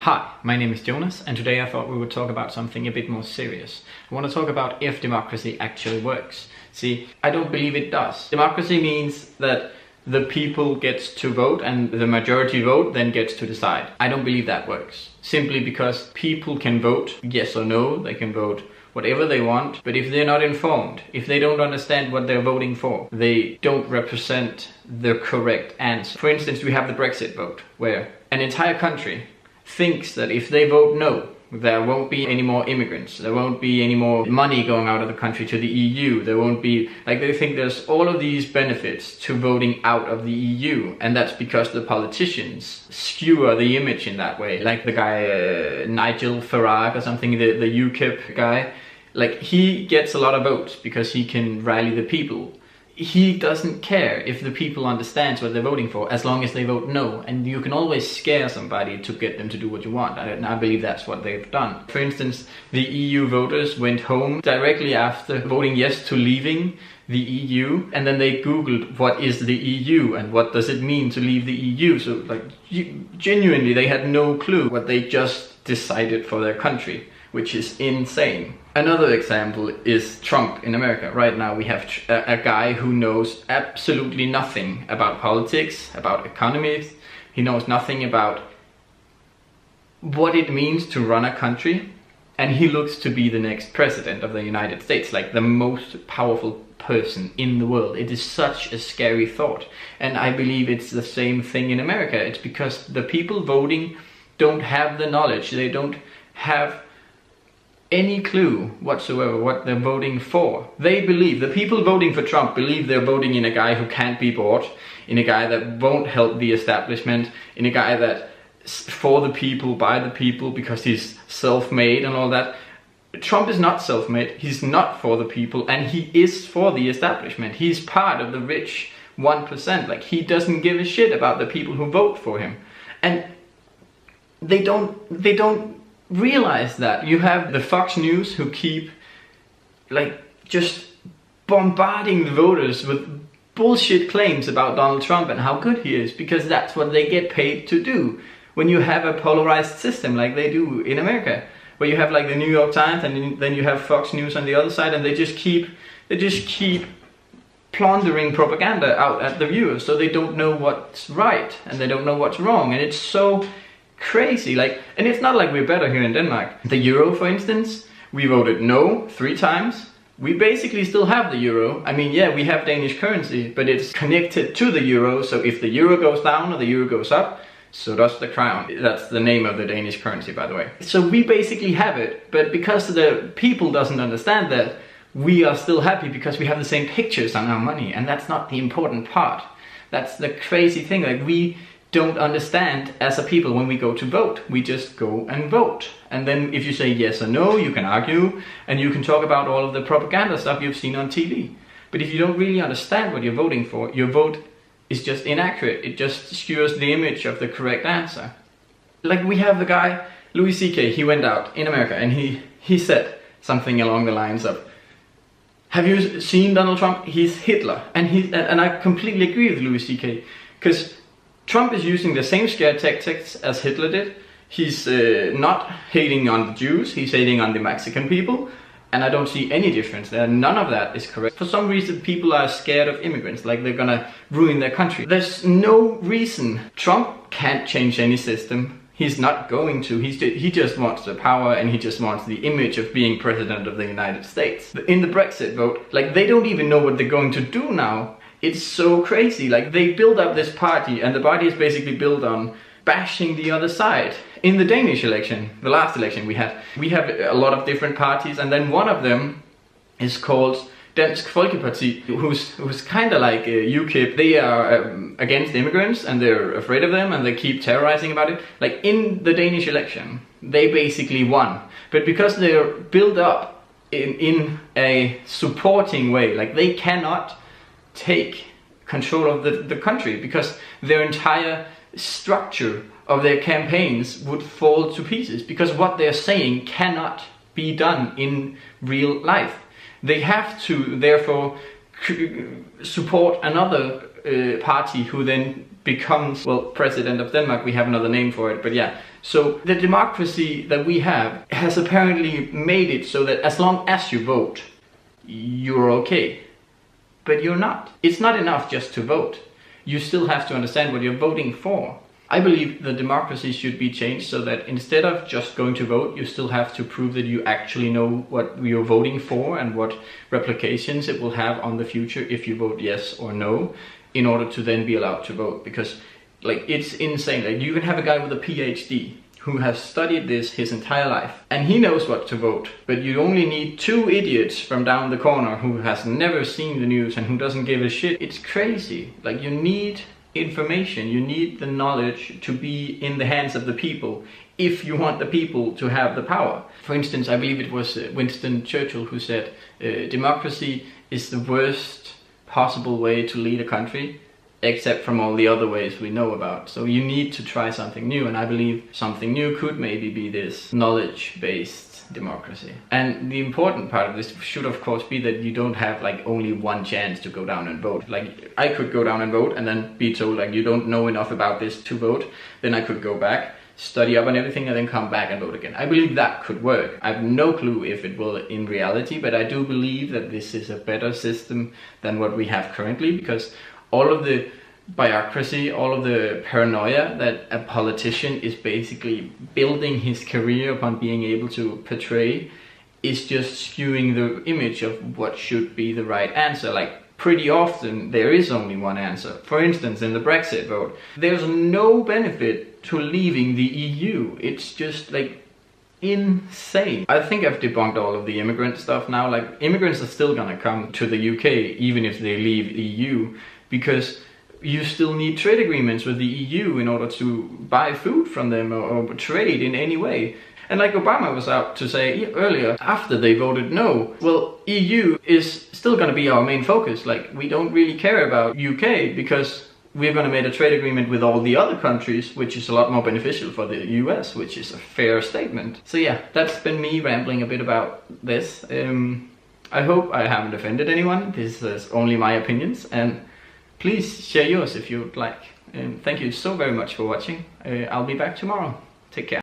Hi, my name is Jonas, and today I thought we would talk about something a bit more serious. I want to talk about if democracy actually works. See, I don't believe it does. Democracy means that the people gets to vote and the majority vote then gets to decide. I don't believe that works. Simply because people can vote yes or no, they can vote whatever they want, but if they're not informed, if they don't understand what they're voting for, they don't represent the correct answer. For instance, we have the Brexit vote, where an entire country thinks that if they vote no, there won't be any more immigrants, there won't be any more money going out of the country to the EU, there won't be, they think there's all of these benefits to voting out of the EU, and that's because the politicians skewer the image in that way. Like the guy Nigel Farage or something, the UKIP guy, he gets a lot of votes because he can rally the people. He doesn't care if the people understands what they're voting for as long as they vote no, and you can always scare somebody to get them to do what you want, and I believe that's what they've done. For instance, the EU voters went home directly after voting yes to leaving the EU, and then they googled what is the EU and what does it mean to leave the EU. So genuinely they had no clue what they just decided for their country, which is insane. Another example is Trump in America. Right now we have a guy who knows absolutely nothing about politics, about economics. He knows nothing about what it means to run a country, and he looks to be the next president of the United States, like the most powerful person in the world. It is such a scary thought, and I believe it's the same thing in America. It's because the people voting don't have the knowledge, they don't have any clue whatsoever what they're voting for. They believe, the people voting for Trump believe they're voting in a guy who can't be bought, in a guy that won't help the establishment, in a guy that's for the people, by the people, because he's self-made and all that. Trump is not self-made, he's not for the people, and he is for the establishment. He's part of the rich 1%. He doesn't give a shit about the people who vote for him. And they don't realize that. You have the Fox News who keep just bombarding the voters with bullshit claims about Donald Trump and how good he is, because that's what they get paid to do. When you have a polarized system like they do in America, where you have the New York Times and then you have Fox News on the other side, and they just keep plundering propaganda out at the viewers, so they don't know what's right and they don't know what's wrong, and it's so crazy. And it's not like we're better here in Denmark. The euro, for instance, we voted no 3 times. We basically still have the euro. I mean, yeah, we have Danish currency, but it's connected to the euro, so if the euro goes down or the euro goes up, so does the crown. That's the name of the Danish currency, by the way. So we basically have it, but because the people doesn't understand that, we are still happy because we have the same pictures on our money, and that's not the important part. That's the crazy thing. We don't understand as a people when we go to vote. We just go and vote. And then if you say yes or no, you can argue and you can talk about all of the propaganda stuff you've seen on TV. But if you don't really understand what you're voting for, your vote is just inaccurate. It just skewers the image of the correct answer. We have the guy, Louis CK, he went out in America and he said something along the lines of, have you seen Donald Trump? He's Hitler. And I completely agree with Louis CK, because Trump is using the same scare tactics as Hitler did. He's not hating on the Jews, he's hating on the Mexican people, and I don't see any difference there. None of that is correct. For some reason, people are scared of immigrants, they're gonna ruin their country. There's no reason. Trump can't change any system. He's not going to. He just wants the power, and he just wants the image of being president of the United States. In the Brexit vote, they don't even know what they're going to do now. It's so crazy. They build up this party, and the party is basically built on bashing the other side. In the Danish election, the last election we have a lot of different parties, and then one of them is called Dansk Folkeparti, who's kind of like UKIP. They are against immigrants, and they're afraid of them, and they keep terrorizing about it. In the Danish election, they basically won. But because they're built up in a supporting way, they cannot take control of the country, because their entire structure of their campaigns would fall to pieces, because what they're saying cannot be done in real life. They have to therefore support another party who then becomes, well, president of Denmark, we have another name for it, but yeah, So the democracy that we have has apparently made it so that as long as you vote, you're okay. But you're not. It's not enough just to vote. You still have to understand what you're voting for. I believe the democracy should be changed so that instead of just going to vote, you still have to prove that you actually know what you're voting for and what replications it will have on the future if you vote yes or no, in order to then be allowed to vote. Because like, it's insane. Like, you can have a guy with a PhD who has studied this his entire life and he knows what to vote, but you only need 2 idiots from down the corner who has never seen the news and who doesn't give a shit. It's crazy. Like, you need information, you need the knowledge to be in the hands of the people if you want the people to have the power. For instance, I believe it was Winston Churchill who said democracy is the worst possible way to lead a country, except from all the other ways we know about. So you need to try something new, and I believe something new could maybe be this knowledge-based democracy. And the important part of this should of course be that you don't have like only one chance to go down and vote. Like, I could go down and vote and then be told like you don't know enough about this to vote. Then I could go back, study up on everything, and then come back and vote again. I believe that could work. I have no clue if it will in reality, but I do believe that this is a better system than what we have currently, because all of the bureaucracy, all of the paranoia that a politician is basically building his career upon being able to portray is just skewing the image of what should be the right answer. Like, pretty often there is only one answer. For instance, in the Brexit vote, there's no benefit to leaving the EU. It's just like insane. I think I've debunked all of the immigrant stuff now. Like, immigrants are still gonna come to the UK even if they leave EU, because you still need trade agreements with the EU in order to buy food from them or trade in any way. And like Obama was out to say earlier, after they voted no, well, EU is still going to be our main focus. Like, we don't really care about UK because we're going to make a trade agreement with all the other countries, which is a lot more beneficial for the US, which is a fair statement. So yeah, that's been me rambling a bit about this. I hope I haven't offended anyone. This is only my opinions, and please share yours if you would like. Thank you so very much for watching. I'll be back tomorrow. Take care.